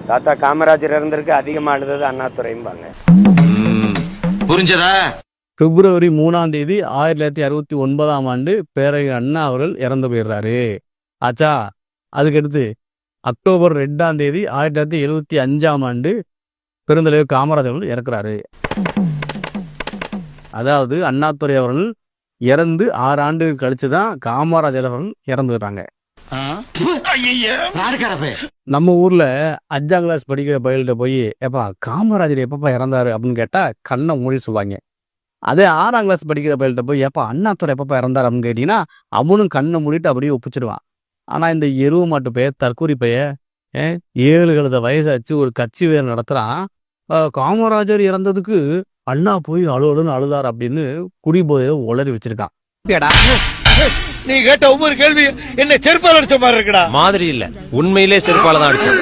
தாத்தா காமராஜர் இறந்திருக்கு, அதிகமா அழுதது அண்ணாதுரைம்பாங்க. புரிஞ்சதா? பிப்ரவரி 3ஆம் தேதி 1969ஆம் ஆண்டு பேரவை அண்ணா அவர்கள் இறந்து போயிடுறாரு. ஆச்சா. அதுக்கடுத்து அக்டோபர் 2ஆம் தேதி 1975ஆம் ஆண்டு பெருந்தலைவர் காமராஜர் அவர்கள் இறக்குறாரு. அதாவது அண்ணாதுரை அவர்கள் இறந்து 6 ஆண்டுகள் கழிச்சுதான் காமராஜர் அவர்கள் இறந்துடுறாங்க. நம்ம ஊர்ல 5ஆம் கிளாஸ் படிக்கிற பயில்கிட்ட போய் எப்பா காமராஜர் எப்பப்பா இறந்தாரு அப்படின்னு கேட்டா கண்ணை மூடி சொல்லுவாங்க. அதே 6ஆம் கிளாஸ் படிக்கிற பயில்கிட்ட போய் எப்பா அண்ணாதுரை எப்பப்பா இறந்தாரு அப்படின்னு கேட்டீங்கன்னா அவனும் கண்ணை மூடிட்டு அப்படியே ஒப்பிச்சிடுவான். ஆனா இந்த எருவு மாட்டு பைய தற்கூரி பைய 7 வயசாச்சு ஒரு கட்சி வேறு நடத்துறான். காமராஜர் இறந்ததுக்கு அண்ணா போய் அழுவலுன்னு அழுதார் அப்படின்னு குடிபோதைய உளறி வச்சிருக்கான். நீ கேட்ட ஒவ்வொரு கேள்வி என்ன செருப்பால் அடிச்ச மாதிரி இருக்குடா. மாதிரி இல்ல, உண்மையிலே செருப்பால தான் அடிச்சோம்.